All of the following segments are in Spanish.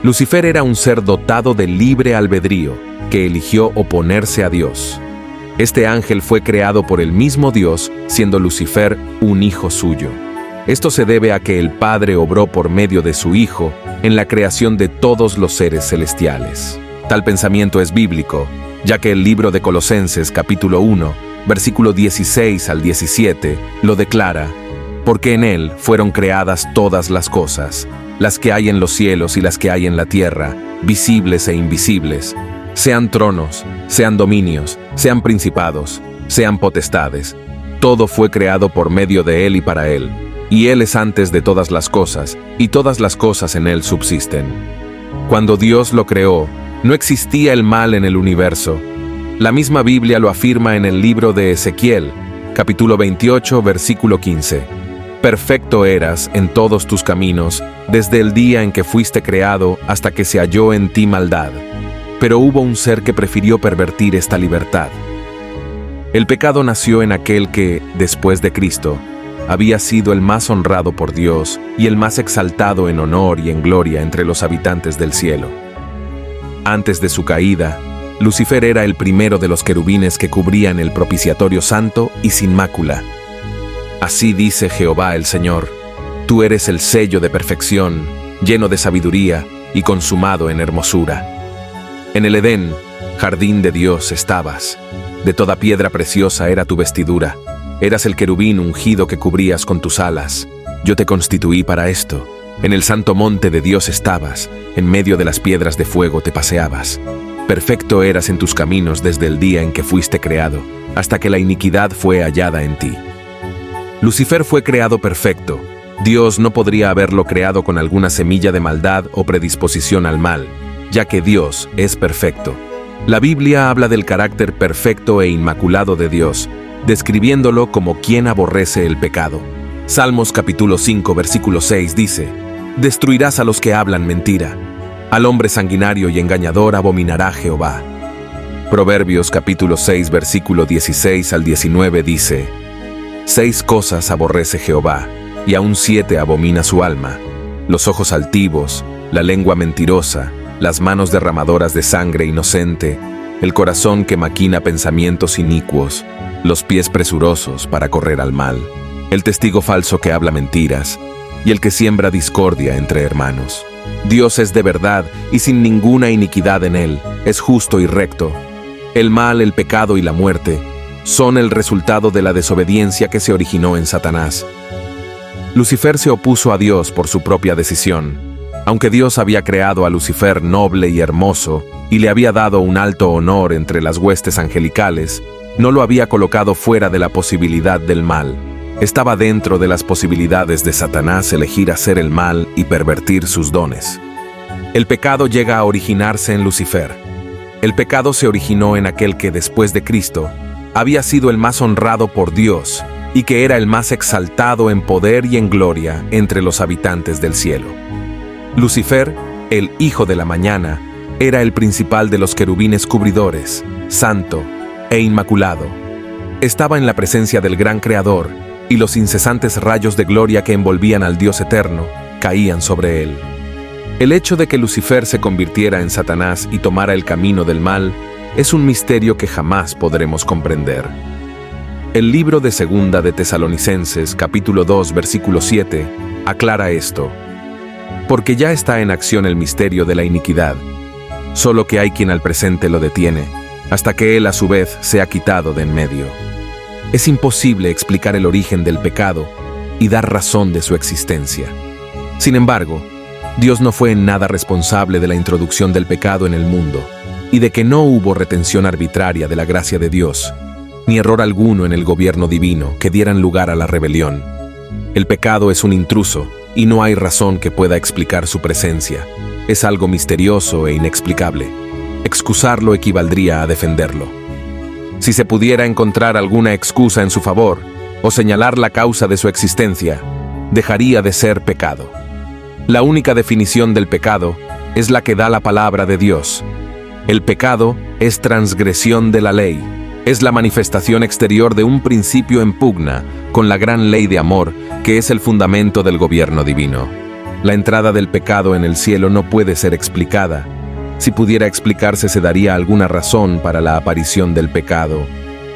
Lucifer era un ser dotado de libre albedrío, que eligió oponerse a Dios. Este ángel fue creado por el mismo Dios, siendo Lucifer un hijo suyo. Esto se debe a que el Padre obró por medio de su Hijo en la creación de todos los seres celestiales. Tal pensamiento es bíblico, ya que el libro de Colosenses capítulo 1, versículo 16 al 17, lo declara: porque en Él fueron creadas todas las cosas, las que hay en los cielos y las que hay en la tierra, visibles e invisibles, sean tronos, sean dominios, sean principados, sean potestades. Todo fue creado por medio de Él y para Él, y Él es antes de todas las cosas, y todas las cosas en Él subsisten. Cuando Dios lo creó, no existía el mal en el universo. La misma Biblia lo afirma en el libro de Ezequiel, capítulo 28, versículo 15. Perfecto eras en todos tus caminos, desde el día en que fuiste creado hasta que se halló en ti maldad. Pero hubo un ser que prefirió pervertir esta libertad. El pecado nació en aquel que, después de Cristo, había sido el más honrado por Dios y el más exaltado en honor y en gloria entre los habitantes del cielo. Antes de su caída, Lucifer era el primero de los querubines que cubrían el propiciatorio santo y sin mácula. Así dice Jehová el Señor: tú eres el sello de perfección, lleno de sabiduría y consumado en hermosura. En el Edén, jardín de Dios, estabas. De toda piedra preciosa era tu vestidura. Eras el querubín ungido que cubrías con tus alas. Yo te constituí para esto. En el santo monte de Dios estabas. En medio de las piedras de fuego te paseabas. Perfecto eras en tus caminos desde el día en que fuiste creado, hasta que la iniquidad fue hallada en ti. Lucifer fue creado perfecto. Dios no podría haberlo creado con alguna semilla de maldad o predisposición al mal, ya que Dios es perfecto. La Biblia habla del carácter perfecto e inmaculado de Dios, describiéndolo como quien aborrece el pecado. Salmos capítulo 5, versículo 6 dice: destruirás a los que hablan mentira. Al hombre sanguinario y engañador abominará Jehová. Proverbios capítulo 6, versículo 16 al 19 dice: 6 cosas aborrece Jehová, y aún 7 abomina su alma: los ojos altivos, la lengua mentirosa, las manos derramadoras de sangre inocente, el corazón que maquina pensamientos inicuos, los pies presurosos para correr al mal, el testigo falso que habla mentiras, y el que siembra discordia entre hermanos. Dios es de verdad y sin ninguna iniquidad en él, es justo y recto. El mal, el pecado y la muerte son el resultado de la desobediencia que se originó en Satanás. Lucifer se opuso a Dios por su propia decisión. Aunque Dios había creado a Lucifer noble y hermoso y le había dado un alto honor entre las huestes angelicales, no lo había colocado fuera de la posibilidad del mal. Estaba dentro de las posibilidades de Satanás elegir hacer el mal y pervertir sus dones. El pecado llega a originarse en Lucifer. El pecado se originó en aquel que, después de Cristo, había sido el más honrado por Dios y que era el más exaltado en poder y en gloria entre los habitantes del cielo. Lucifer, el hijo de la mañana, era el principal de los querubines cubridores, santo e inmaculado. Estaba en la presencia del gran Creador, y los incesantes rayos de gloria que envolvían al Dios eterno caían sobre él. El hecho de que Lucifer se convirtiera en Satanás y tomara el camino del mal es un misterio que jamás podremos comprender. El libro de Segunda de Tesalonicenses, capítulo 2, versículo 7, aclara esto: porque ya está en acción el misterio de la iniquidad, solo que hay quien al presente lo detiene, hasta que él a su vez sea quitado de en medio. Es imposible explicar el origen del pecado y dar razón de su existencia. Sin embargo, Dios no fue en nada responsable de la introducción del pecado en el mundo y de que no hubo retención arbitraria de la gracia de Dios, ni error alguno en el gobierno divino que dieran lugar a la rebelión. El pecado es un intruso y no hay razón que pueda explicar su presencia. Es algo misterioso e inexplicable. Excusarlo equivaldría a defenderlo. Si se pudiera encontrar alguna excusa en su favor o señalar la causa de su existencia, dejaría de ser pecado. La única definición del pecado es la que da la palabra de Dios. El pecado es transgresión de la ley, es la manifestación exterior de un principio en pugna con la gran ley de amor que es el fundamento del gobierno divino. La entrada del pecado en el cielo no puede ser explicada. Si pudiera explicarse, se daría alguna razón para la aparición del pecado.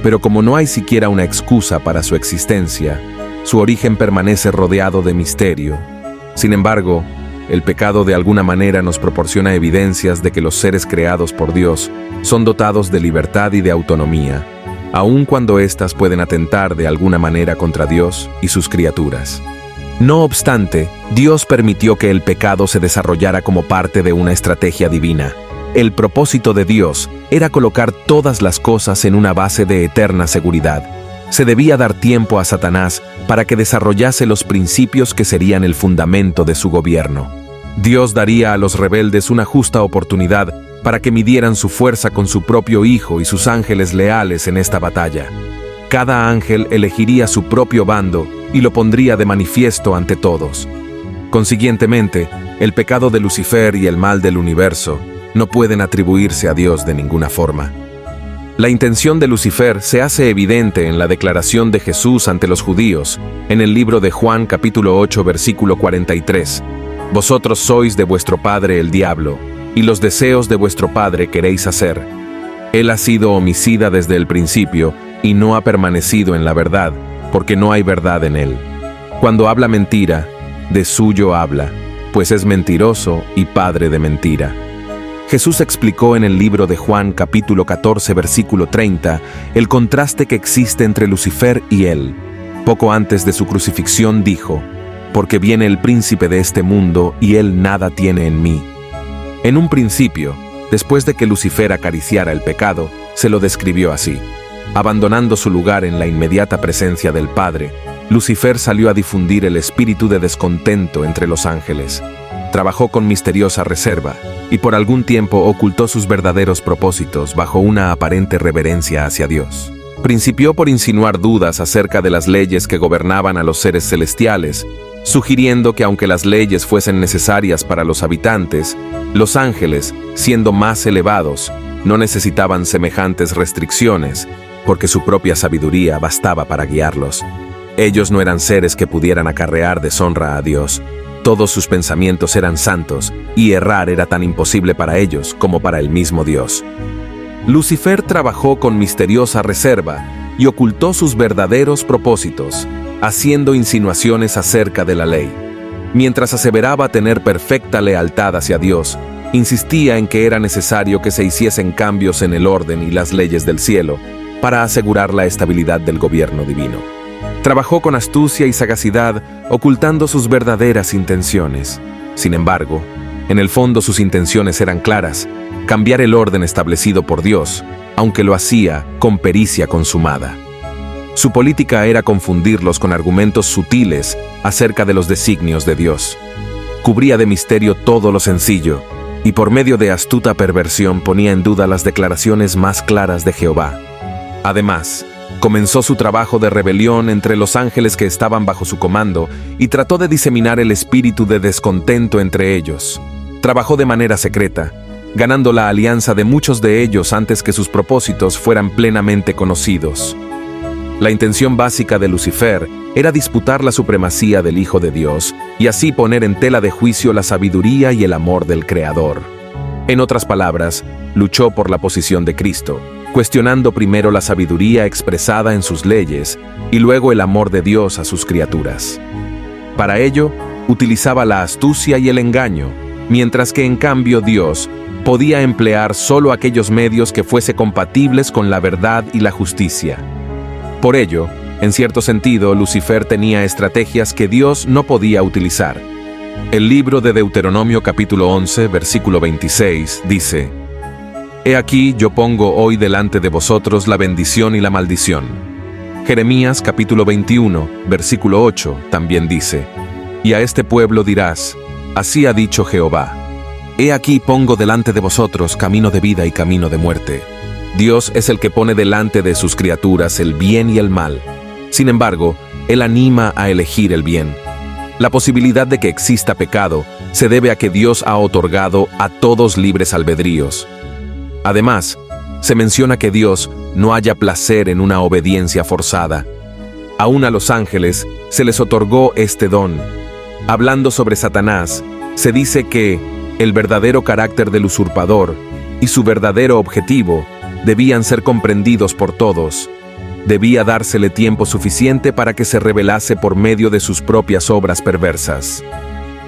Pero como no hay siquiera una excusa para su existencia, su origen permanece rodeado de misterio. Sin embargo, el pecado de alguna manera nos proporciona evidencias de que los seres creados por Dios son dotados de libertad y de autonomía, aun cuando éstas pueden atentar de alguna manera contra Dios y sus criaturas. No obstante, Dios permitió que el pecado se desarrollara como parte de una estrategia divina. El propósito de Dios era colocar todas las cosas en una base de eterna seguridad. Se debía dar tiempo a Satanás para que desarrollase los principios que serían el fundamento de su gobierno. Dios daría a los rebeldes una justa oportunidad para que midieran su fuerza con su propio Hijo y sus ángeles leales en esta batalla. Cada ángel elegiría su propio bando y lo pondría de manifiesto ante todos. Consiguientemente, el pecado de Lucifer y el mal del universo no pueden atribuirse a Dios de ninguna forma. La intención de Lucifer se hace evidente en la declaración de Jesús ante los judíos, en el libro de Juan capítulo 8 versículo 43. Vosotros sois de vuestro padre el diablo, y los deseos de vuestro padre queréis hacer. Él ha sido homicida desde el principio, y no ha permanecido en la verdad, porque no hay verdad en él. Cuando habla mentira, de suyo habla, pues es mentiroso y padre de mentira. Jesús explicó en el libro de Juan capítulo 14 versículo 30 el contraste que existe entre Lucifer y él. Poco antes de su crucifixión dijo: porque viene el príncipe de este mundo y él nada tiene en mí. En un principio, después de que Lucifer acariciara el pecado, se lo describió así: abandonando su lugar en la inmediata presencia del Padre, Lucifer salió a difundir el espíritu de descontento entre los ángeles. Trabajó con misteriosa reserva y por algún tiempo ocultó sus verdaderos propósitos bajo una aparente reverencia hacia Dios. Principió por insinuar dudas acerca de las leyes que gobernaban a los seres celestiales, sugiriendo que aunque las leyes fuesen necesarias para los habitantes, los ángeles, siendo más elevados, no necesitaban semejantes restricciones, porque su propia sabiduría bastaba para guiarlos. Ellos no eran seres que pudieran acarrear deshonra a Dios. Todos sus pensamientos eran santos, y errar era tan imposible para ellos como para el mismo Dios. Lucifer trabajó con misteriosa reserva y ocultó sus verdaderos propósitos, haciendo insinuaciones acerca de la ley. Mientras aseveraba tener perfecta lealtad hacia Dios, insistía en que era necesario que se hiciesen cambios en el orden y las leyes del cielo para asegurar la estabilidad del gobierno divino. Trabajó con astucia y sagacidad, ocultando sus verdaderas intenciones. Sin embargo, en el fondo sus intenciones eran claras: cambiar el orden establecido por Dios, aunque lo hacía con pericia consumada. Su política era confundirlos con argumentos sutiles acerca de los designios de Dios. Cubría de misterio todo lo sencillo, y por medio de astuta perversión ponía en duda las declaraciones más claras de Jehová. Además, comenzó su trabajo de rebelión entre los ángeles que estaban bajo su comando y trató de diseminar el espíritu de descontento entre ellos. Trabajó de manera secreta, ganando la alianza de muchos de ellos antes que sus propósitos fueran plenamente conocidos. La intención básica de Lucifer era disputar la supremacía del Hijo de Dios y así poner en tela de juicio la sabiduría y el amor del Creador. En otras palabras, luchó por la posición de Cristo, cuestionando primero la sabiduría expresada en sus leyes y luego el amor de Dios a sus criaturas. Para ello, utilizaba la astucia y el engaño, mientras que en cambio Dios podía emplear solo aquellos medios que fuese compatibles con la verdad y la justicia. Por ello, en cierto sentido, Lucifer tenía estrategias que Dios no podía utilizar. El libro de Deuteronomio capítulo 11, versículo 26, dice: He aquí yo pongo hoy delante de vosotros la bendición y la maldición. Jeremías capítulo 21, versículo 8, también dice: Y a este pueblo dirás: Así ha dicho Jehová, He aquí pongo delante de vosotros camino de vida y camino de muerte. Dios es el que pone delante de sus criaturas el bien y el mal. Sin embargo, Él anima a elegir el bien. La posibilidad de que exista pecado se debe a que Dios ha otorgado a todos libres albedríos. Además, se menciona que Dios no halla placer en una obediencia forzada. Aún a los ángeles se les otorgó este don. Hablando sobre Satanás, se dice que el verdadero carácter del usurpador y su verdadero objetivo debían ser comprendidos por todos. Debía dársele tiempo suficiente para que se revelase por medio de sus propias obras perversas.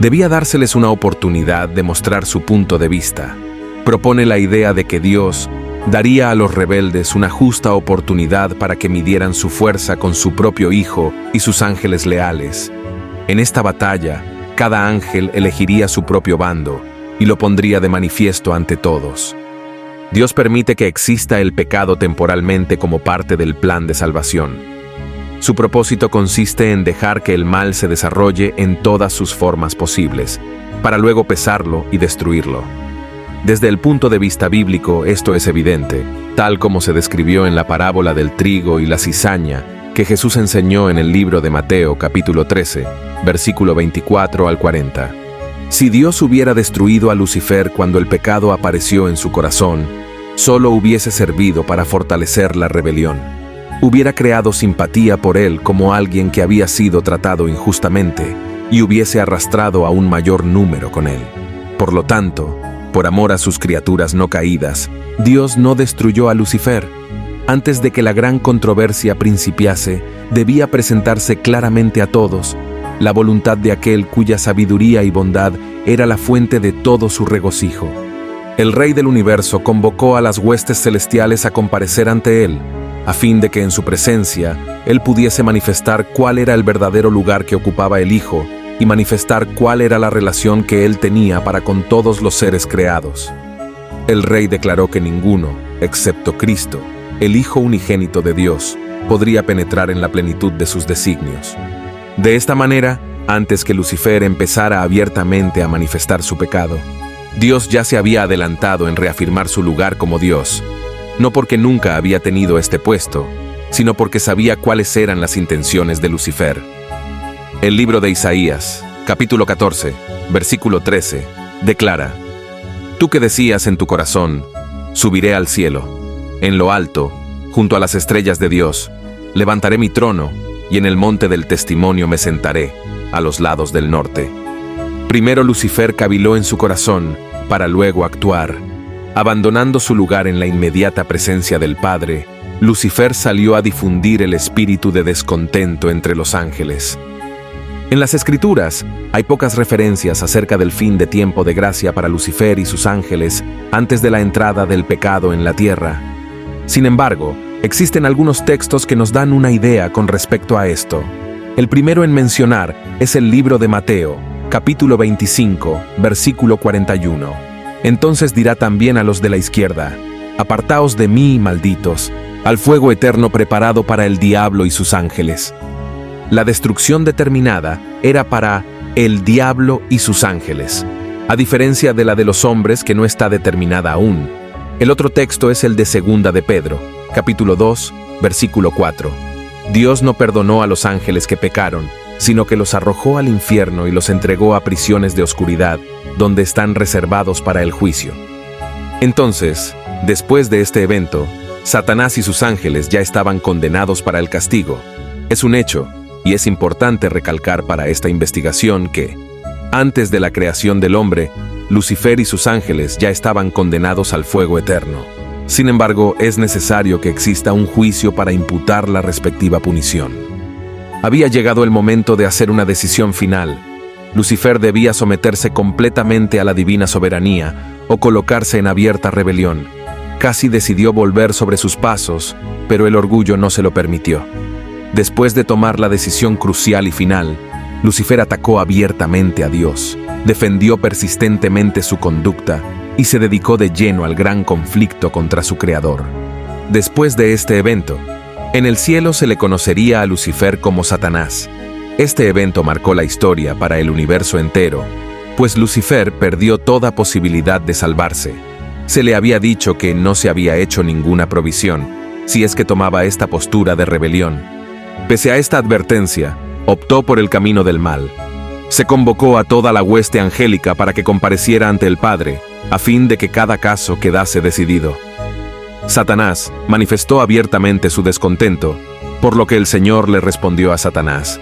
Debía dárseles una oportunidad de mostrar su punto de vista. Propone la idea de que Dios daría a los rebeldes una justa oportunidad para que midieran su fuerza con su propio Hijo y sus ángeles leales. En esta batalla, cada ángel elegiría su propio bando y lo pondría de manifiesto ante todos. Dios permite que exista el pecado temporalmente como parte del plan de salvación. Su propósito consiste en dejar que el mal se desarrolle en todas sus formas posibles, para luego pesarlo y destruirlo. Desde el punto de vista bíblico, esto es evidente, tal como se describió en la parábola del trigo y la cizaña, que Jesús enseñó en el libro de Mateo, capítulo 13, versículo 24 al 40. Si Dios hubiera destruido a Lucifer cuando el pecado apareció en su corazón, solo hubiese servido para fortalecer la rebelión. Hubiera creado simpatía por él como alguien que había sido tratado injustamente y hubiese arrastrado a un mayor número con él. Por lo tanto, por amor a sus criaturas no caídas, Dios no destruyó a Lucifer. Antes de que la gran controversia principiase, debía presentarse claramente a todos la voluntad de aquel cuya sabiduría y bondad era la fuente de todo su regocijo. El Rey del Universo convocó a las huestes celestiales a comparecer ante él, a fin de que en su presencia él pudiese manifestar cuál era el verdadero lugar que ocupaba el Hijo y manifestar cuál era la relación que él tenía para con todos los seres creados. El Rey declaró que ninguno, excepto Cristo, el Hijo unigénito de Dios, podría penetrar en la plenitud de sus designios. De esta manera, antes que Lucifer empezara abiertamente a manifestar su pecado, Dios ya se había adelantado en reafirmar su lugar como Dios, no porque nunca había tenido este puesto, sino porque sabía cuáles eran las intenciones de Lucifer. El libro de Isaías, capítulo 14, versículo 13, declara: Tú que decías en tu corazón, subiré al cielo, en lo alto, junto a las estrellas de Dios, levantaré mi trono, y en el monte del testimonio me sentaré, a los lados del norte. Primero Lucifer caviló en su corazón, para luego actuar. Abandonando su lugar en la inmediata presencia del Padre, Lucifer salió a difundir el espíritu de descontento entre los ángeles. En las Escrituras hay pocas referencias acerca del fin de tiempo de gracia para Lucifer y sus ángeles antes de la entrada del pecado en la tierra. Sin embargo, existen algunos textos que nos dan una idea con respecto a esto. El primero en mencionar es el libro de Mateo, capítulo 25, versículo 41. Entonces dirá también a los de la izquierda: Apartaos de mí, malditos, al fuego eterno preparado para el diablo y sus ángeles. La destrucción determinada era para el diablo y sus ángeles, a diferencia de la de los hombres que no está determinada aún. El otro texto es el de Segunda de Pedro, capítulo 2, versículo 4. Dios no perdonó a los ángeles que pecaron, sino que los arrojó al infierno y los entregó a prisiones de oscuridad, donde están reservados para el juicio. Entonces, después de este evento, Satanás y sus ángeles ya estaban condenados para el castigo. Es un hecho, y es importante recalcar para esta investigación que, antes de la creación del hombre, Lucifer y sus ángeles ya estaban condenados al fuego eterno. Sin embargo, es necesario que exista un juicio para imputar la respectiva punición. Había llegado el momento de hacer una decisión final. Lucifer debía someterse completamente a la divina soberanía o colocarse en abierta rebelión. Casi decidió volver sobre sus pasos, pero el orgullo no se lo permitió. Después de tomar la decisión crucial y final, Lucifer atacó abiertamente a Dios, defendió persistentemente su conducta y se dedicó de lleno al gran conflicto contra su creador. Después de este evento, en el cielo se le conocería a Lucifer como Satanás. Este evento marcó la historia para el universo entero, pues Lucifer perdió toda posibilidad de salvarse. Se le había dicho que no se había hecho ninguna provisión, si es que tomaba esta postura de rebelión. Pese a esta advertencia, optó por el camino del mal. Se convocó a toda la hueste angélica para que compareciera ante el Padre, a fin de que cada caso quedase decidido. Satanás manifestó abiertamente su descontento, por lo que el Señor le respondió a Satanás: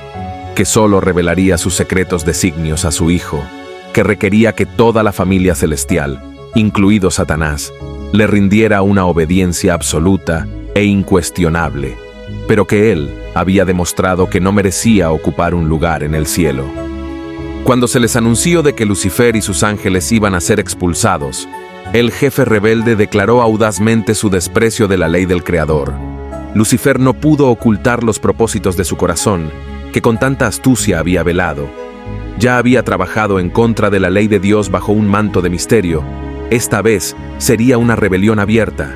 que solo revelaría sus secretos designios a su Hijo, que requería que toda la familia celestial, incluido Satanás, le rindiera una obediencia absoluta e incuestionable, pero que él había demostrado que no merecía ocupar un lugar en el cielo. Cuando se les anunció de que Lucifer y sus ángeles iban a ser expulsados, el jefe rebelde declaró audazmente su desprecio de la ley del Creador. Lucifer no pudo ocultar los propósitos de su corazón, que con tanta astucia había velado. Ya había trabajado en contra de la ley de Dios bajo un manto de misterio. Esta vez sería una rebelión abierta.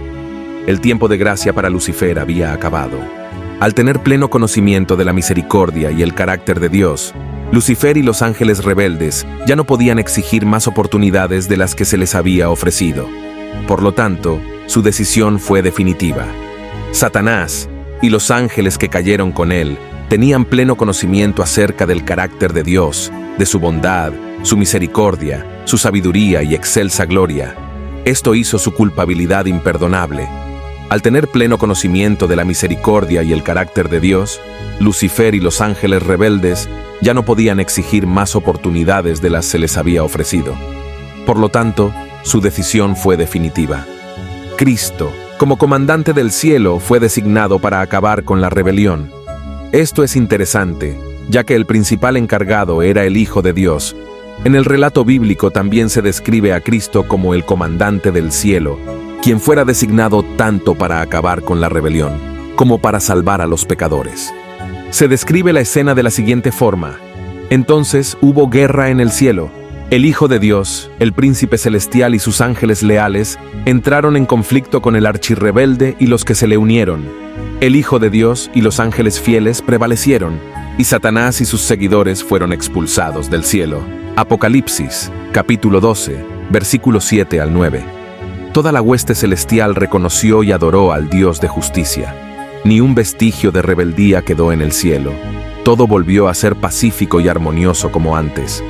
El tiempo de gracia para Lucifer había acabado. Al tener pleno conocimiento de la misericordia y el carácter de Dios, Lucifer y los ángeles rebeldes ya no podían exigir más oportunidades de las que se les había ofrecido. Por lo tanto, su decisión fue definitiva. Satanás y los ángeles que cayeron con él tenían pleno conocimiento acerca del carácter de Dios, de su bondad, su misericordia, su sabiduría y excelsa gloria. Esto hizo su culpabilidad imperdonable. Al tener pleno conocimiento de la misericordia y el carácter de Dios, Lucifer y los ángeles rebeldes ya no podían exigir más oportunidades de las que se les había ofrecido. Por lo tanto, su decisión fue definitiva. Cristo, como comandante del cielo, fue designado para acabar con la rebelión. Esto es interesante, ya que el principal encargado era el Hijo de Dios. En el relato bíblico también se describe a Cristo como el comandante del cielo, quien fuera designado tanto para acabar con la rebelión, como para salvar a los pecadores. Se describe la escena de la siguiente forma. Entonces hubo guerra en el cielo. El Hijo de Dios, el príncipe celestial y sus ángeles leales entraron en conflicto con el archirrebelde y los que se le unieron. El Hijo de Dios y los ángeles fieles prevalecieron, y Satanás y sus seguidores fueron expulsados del cielo. Apocalipsis, capítulo 12, versículos 7 al 9. Toda la hueste celestial reconoció y adoró al Dios de justicia. Ni un vestigio de rebeldía quedó en el cielo. Todo volvió a ser pacífico y armonioso como antes.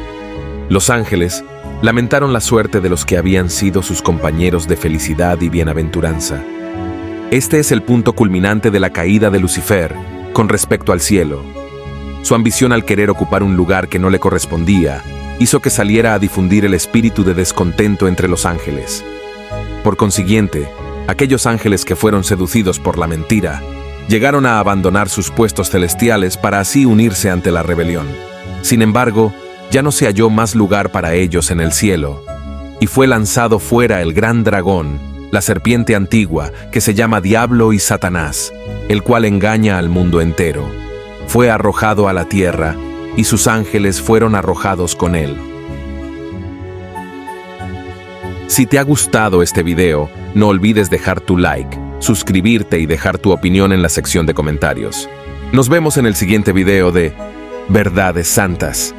Los ángeles lamentaron la suerte de los que habían sido sus compañeros de felicidad y bienaventuranza. Este es el punto culminante de la caída de Lucifer con respecto al cielo. Su ambición al querer ocupar un lugar que no le correspondía hizo que saliera a difundir el espíritu de descontento entre los ángeles. Por consiguiente, aquellos ángeles que fueron seducidos por la mentira llegaron a abandonar sus puestos celestiales para así unirse ante la rebelión. Sin embargo, ya no se halló más lugar para ellos en el cielo, y fue lanzado fuera el gran dragón, la serpiente antigua, que se llama Diablo y Satanás, el cual engaña al mundo entero. Fue arrojado a la tierra, y sus ángeles fueron arrojados con él. Si te ha gustado este video, no olvides dejar tu like, suscribirte y dejar tu opinión en la sección de comentarios. Nos vemos en el siguiente video de Verdades Santas.